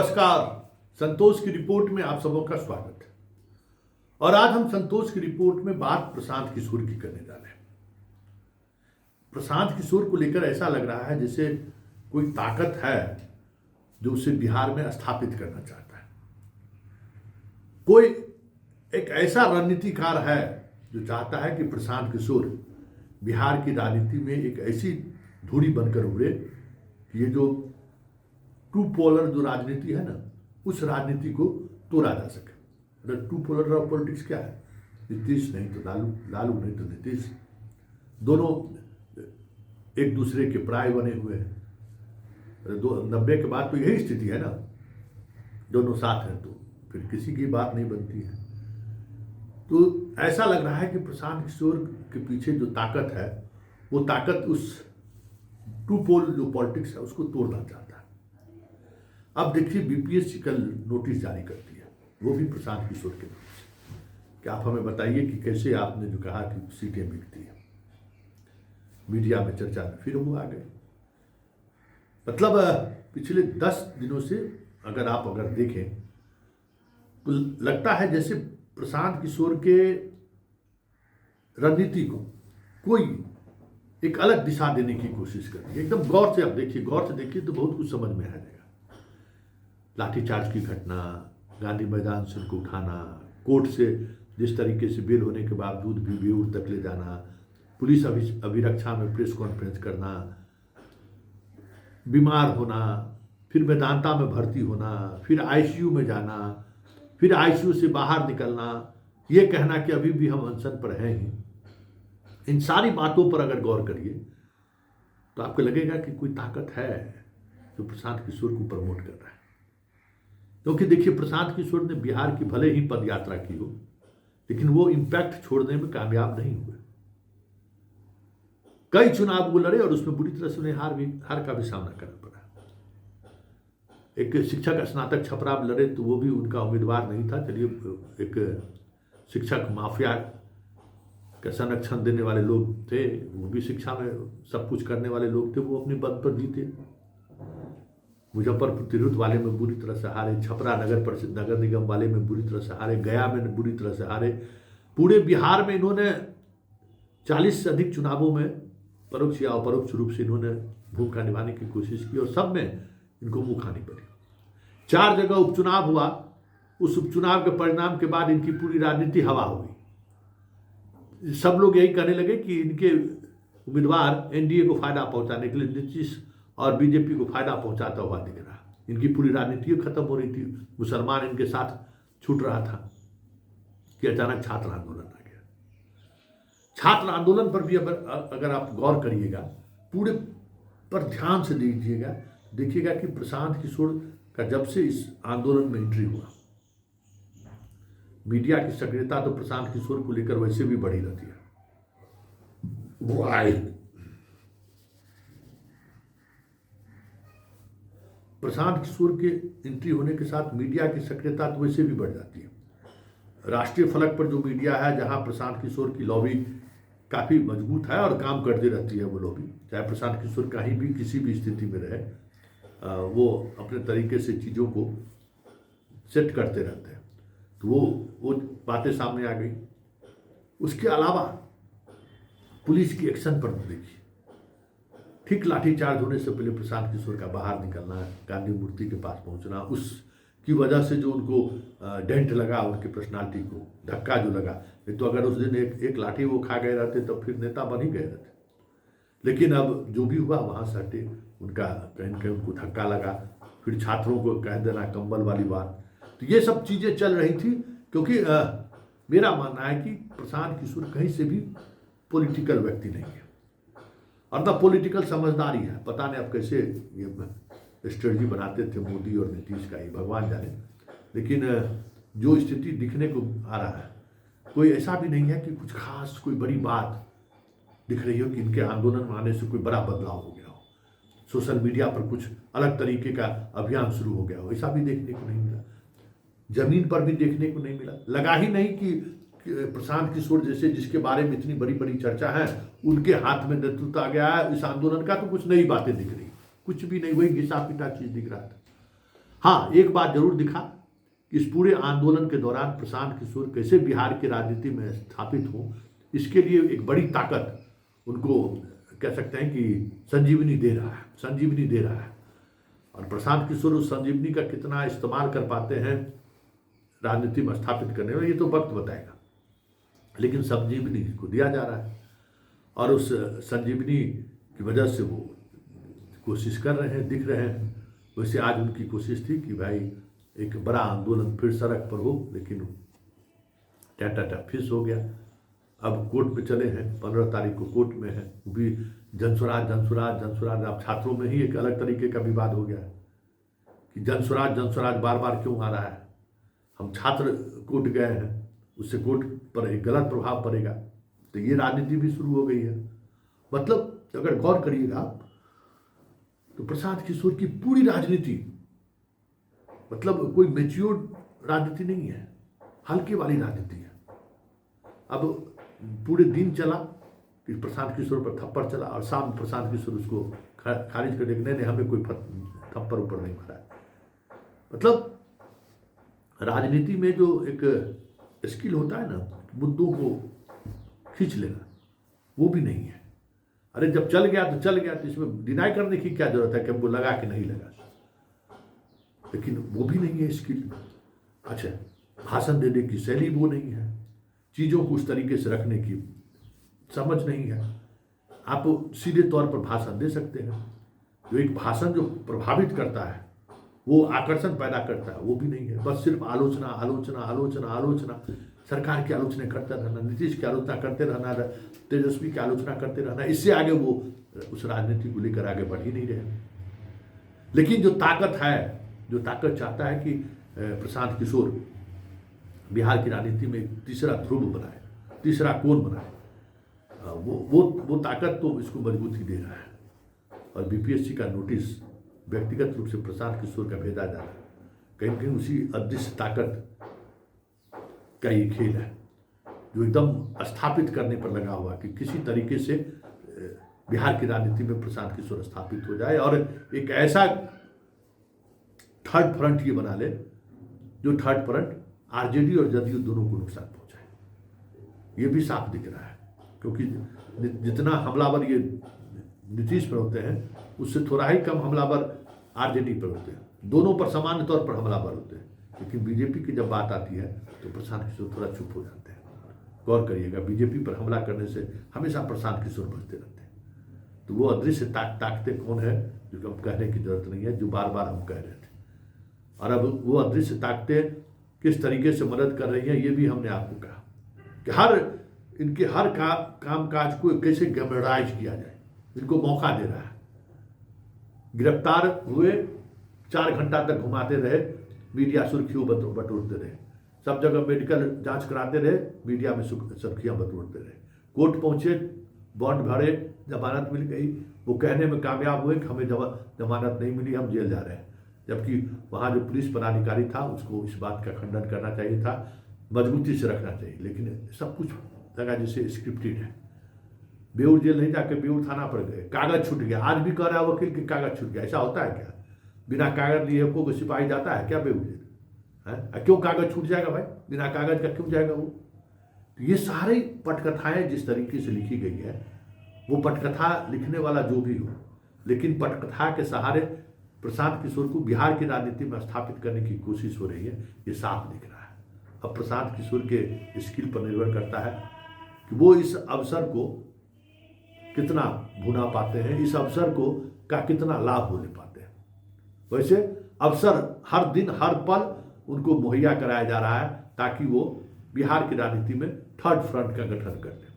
नमस्कार। संतोष की रिपोर्ट में आप सबों का स्वागत है। और आज हम संतोष की रिपोर्ट में बात प्रशांत किशोर की करने जा रहे हैं। प्रशांत किशोर को लेकर ऐसा लग रहा है जैसे कोई ताकत है जो उसे बिहार में स्थापित करना चाहता है। कोई एक ऐसा रणनीतिकार है जो चाहता है कि प्रशांत किशोर बिहार की राजनीति में एक ऐसी धुरी बनकर उभरे कि ये जो टू पोलर जो राजनीति है ना, उस राजनीति को तोड़ा जा सके। अगर टू पोलर ऑफ पॉलिटिक्स क्या है? नीतीश नहीं तो लालू, लालू नहीं तो नीतीश, दोनों एक दूसरे के पराय बने हुए हैं। 90 के बाद तो यही स्थिति है ना, दोनों साथ हैं तो फिर किसी की बात नहीं बनती है। तो ऐसा लग रहा है कि प्रशांत किशोर के पीछे जो ताकत है वो ताकत उस टू पोल जो पॉलिटिक्स है उसको तोड़ना चाहता है। अब देखिए, बीपीएससी कल नोटिस जारी करती है, वो भी प्रशांत किशोर के नाम से। क्या आप हमें बताइए कि कैसे आपने जो कहा कि सीटें बिकती है, मीडिया में चर्चा में फिर वो आ गए। मतलब पिछले 10 दिनों से अगर देखें तो लगता है जैसे प्रशांत किशोर के रणनीति को कोई एक अलग दिशा देने की कोशिश कर रही है। एकदम गौर से देखिए तो बहुत कुछ समझ में आ जाएगा। लाठीचार्ज की घटना, गांधी मैदान से उनको उठाना, कोर्ट से जिस तरीके से बेल होने के बावजूद भी बेऊर तक ले जाना, पुलिस अभिरक्षा में प्रेस कॉन्फ्रेंस करना, बीमार होना, फिर वेदांता में भर्ती होना, फिर आईसीयू में जाना, फिर आईसीयू से बाहर निकलना, ये कहना कि अभी भी हम अनशन पर हैं ही। इन सारी बातों पर अगर गौर करिए तो आपको लगेगा कि कोई ताकत है जो प्रशांत किशोर को प्रमोट कर रहा है। क्योंकि देखिए, प्रशांत किशोर ने बिहार की भले ही पद यात्रा की हो, लेकिन वो इम्पैक्ट छोड़ने में कामयाब नहीं हुए। कई चुनाव वो लड़े और उसमें बुरी तरह से उन्हें हार का भी सामना करना पड़ा। एक शिक्षक स्नातक छपरा लड़े तो वो भी उनका उम्मीदवार नहीं था। चलिए, एक शिक्षक माफिया का संरक्षण देने वाले लोग थे, वो भी शिक्षा में सब कुछ करने वाले लोग थे, वो अपनी पद पर जीते। मुजफ्फरपुर तिरहुत वाले में बुरी तरह से हारे, छपरा नगर निगम वाले में बुरी तरह से हारे, गया में बुरी तरह से हारे। पूरे बिहार में इन्होंने 40 से अधिक चुनावों में परोक्ष या अपरोक्ष रूप से इन्होंने भूमिका निभाने की कोशिश की और सब में इनको मुंह खानी पड़ी। 4 जगह उपचुनाव हुआ, उस उपचुनाव के परिणाम के बाद इनकी पूरी राजनीति हवा हो गई। सब लोग यही कहने लगे कि इनके उम्मीदवार एनडीए को फायदा पहुंचाने के लिए नीतीश और बीजेपी को फायदा पहुंचाता हुआ दिख रहा। इनकी पूरी राजनीति खत्म हो रही थी। मुसलमान इनके साथ छूट रहा था कि अचानक छात्र आंदोलन आ गया। छात्र आंदोलन पर भी अगर आप गौर करिएगा, पूरे पर ध्यान से देखिएगा कि प्रशांत किशोर का जब से इस आंदोलन में एंट्री हुआ, मीडिया की सक्रियता तो प्रशांत किशोर को लेकर वैसे भी बढ़ी रहती है। प्रशांत किशोर के एंट्री होने के साथ मीडिया की सक्रियता तो वैसे भी बढ़ जाती है। राष्ट्रीय फलक पर जो मीडिया है, जहां प्रशांत किशोर की लॉबी काफ़ी मजबूत है और काम करती रहती है, वो लॉबी चाहे प्रशांत किशोर कहीं भी किसी भी स्थिति में रहे, वो अपने तरीके से चीज़ों को सेट करते रहते हैं। तो वो बातें सामने आ गई। उसके अलावा पुलिस की एक्शन पर देखिए, ठीक लाठीचार्ज होने से पहले प्रशांत किशोर का बाहर निकलना, गांधी मूर्ति के पास पहुंचना, उसकी वजह से जो उनको डेंट लगा, उनकी पर्सनालिटी को धक्का जो लगा, नहीं तो अगर उस दिन एक लाठी वो खा गए रहते तो फिर नेता बन ही गए रहते। लेकिन अब जो भी हुआ वहाँ से हटे, उनका कहीं न कहीं उनको धक्का लगा, फिर छात्रों को कह देना कंबल वाली बात। तो ये सब चीज़ें चल रही थी, क्योंकि मेरा मानना है कि प्रशांत किशोर कहीं से भी पॉलिटिकल व्यक्ति नहीं है और न पॉलिटिकल समझदारी है। पता नहीं अब कैसे ये स्ट्रेटजी बनाते थे मोदी और नीतीश का, ही भगवान जाने। लेकिन जो स्थिति दिखने को आ रहा है, कोई ऐसा भी नहीं है कि कुछ खास कोई बड़ी बात दिख रही हो कि इनके आंदोलन में आने से कोई बड़ा बदलाव हो गया हो, सोशल मीडिया पर कुछ अलग तरीके का अभियान शुरू हो गया हो, ऐसा भी देखने को नहीं मिला। जमीन पर भी देखने को नहीं मिला। लगा ही नहीं कि प्रशांत किशोर जैसे जिसके बारे में इतनी बड़ी बड़ी चर्चा है, उनके हाथ में नेतृत्व आ गया है इस आंदोलन का, तो कुछ नई बातें दिख रही, कुछ भी नहीं, वही घिसा पिटा चीज दिख रहा था। हाँ, एक बात जरूर दिखा कि इस पूरे आंदोलन के दौरान प्रशांत किशोर कैसे बिहार की राजनीति में स्थापित हो, इसके लिए एक बड़ी ताकत उनको कह सकते हैं कि संजीवनी दे रहा है। और प्रशांत किशोर उस संजीवनी का कितना इस्तेमाल कर पाते हैं राजनीति में स्थापित करने में, ये तो वक्त बताएगा, लेकिन संजीवनी को दिया जा रहा है और उस संजीवनी की वजह से वो कोशिश कर रहे हैं, दिख रहे हैं। वैसे आज उनकी कोशिश थी कि भाई एक बड़ा आंदोलन फिर सड़क पर हो, लेकिन टाटा फिस हो गया। अब कोर्ट में चले हैं, 15 तारीख को कोर्ट में है, वो भी जनस्वराज। अब छात्रों में ही एक अलग तरीके का विवाद हो गया है कि जनस्वराज बार बार क्यों आ रहा है। हम छात्र कोर्ट गए हैं, उससे कोर्ट पर एक गलत प्रभाव पड़ेगा, तो ये राजनीति भी शुरू हो गई है। मतलब अगर गौर करिएगा तो प्रशांत किशोर की पूरी राजनीति मतलब कोई मैच्योर राजनीति नहीं है, हल्के वाली राजनीति है। अब पूरे दिन चला कि प्रशांत किशोर पर थप्पड़ चला और शाम प्रशांत किशोर उसको खारिज कर देने ने हमें कोई थप्पड़ ऊपर नहीं मारा। मतलब राजनीति में जो एक स्किल होता है ना, मुद्दों को खींच लेना, वो भी नहीं है। अरे जब चल गया तो इसमें डिनाई करने की क्या जरूरत है कि हमको लगा कि नहीं लगा, लेकिन वो भी नहीं है स्किल। अच्छा, भाषण देने की शैली वो नहीं है, चीज़ों को उस तरीके से रखने की समझ नहीं है। आप सीधे तौर पर भाषण दे सकते हैं, जो एक भाषण जो प्रभावित करता है, वो आकर्षण पैदा करता है, वो भी नहीं है। बस सिर्फ आलोचना, सरकार की आलोचना करते रहना, नीतीश की आलोचना करते रहना, तेजस्वी की आलोचना करते रहना, इससे आगे वो उस राजनीति को लेकर आगे बढ़ ही नहीं रहे। लेकिन जो ताकत चाहता है कि प्रशांत किशोर बिहार की राजनीति में एक तीसरा ध्रुव बनाए, तीसरा कोण बनाए, वो ताकत तो इसको मजबूती दे रहा है। और बीपीएससी का नोटिस व्यक्तिगत रूप से प्रशांत किशोर का भेजा जा रहा है, कहीं कहीं उसी अदृश्य ताकत का ये खेल है जो एकदम स्थापित करने पर लगा हुआ कि किसी तरीके से बिहार की राजनीति में प्रशांत किशोर स्थापित हो जाए और एक ऐसा थर्ड फ्रंट ये बना ले जो थर्ड फ्रंट आरजेडी और जदयू दोनों को नुकसान पहुंचाए। ये भी साफ दिख रहा है, क्योंकि जितना हमलावर ये नीतीश पर होते हैं, उससे थोड़ा ही कम हमलावर आरजेडी पर होते हैं। दोनों पर सामान्य तौर पर हमलावर होते हैं, लेकिन बीजेपी की जब बात आती है तो प्रशांत किशोर थोड़ा चुप हो जाते हैं। गौर करिएगा, बीजेपी पर हमला करने से हमेशा प्रशांत किशोर बचते रहते हैं। तो वो अदृश्य ताकतें कौन है, जो हम कहने की जरूरत नहीं है, जो बार बार हम कह रहे थे। और अब वो अदृश्य ताकतें किस तरीके से मदद कर रही हैं, ये भी हमने आपको कहा कि इनके हर काम काज को कैसे गैमराइज किया जाए, इनको मौका दे रहा है। गिरफ्तार हुए, 4 घंटा तक घुमाते रहे, मीडिया सुर्खियों बटोरते रहे, सब जगह मेडिकल जांच कराते रहे, मीडिया में सुर्खियां बटोरते रहे। कोर्ट पहुंचे, बॉन्ड भरे, जमानत मिल गई, वो कहने में कामयाब हुए कि हमें जमानत नहीं मिली, हम जेल जा रहे हैं। जबकि वहाँ जो पुलिस पदाधिकारी था उसको इस बात का खंडन करना चाहिए था, मजबूती से रखना चाहिए, लेकिन सब कुछ लगा जैसे स्क्रिप्टेड है। बेऊर जेल नहीं जाके बेऊर थाना पर गए, कागज छूट गया। आज भी कह रहा है वकील कि कागज छूट गया। ऐसा होता है क्या? बिना कागज लिए को सिपाही जाता है क्या बेऊर जेल? है क्यों कागज छूट जाएगा भाई? बिना कागज का क्यों जाएगा वो? तो ये सारी पटकथाएं जिस तरीके से लिखी गई है, वो पटकथा लिखने वाला जो भी हो, लेकिन पटकथा के सहारे प्रशांत किशोर को बिहार की राजनीति में स्थापित करने की कोशिश हो रही है, ये साफ दिख रहा है। अब प्रशांत किशोर के स्किल पर निर्भर करता है कि वो इस अवसर को कितना भुना पाते हैं, इस अवसर को का कितना लाभ ले पाते हैं। वैसे अवसर हर दिन हर पल उनको मुहैया कराया जा रहा है ताकि वो बिहार की राजनीति में थर्ड फ्रंट का गठन कर ले।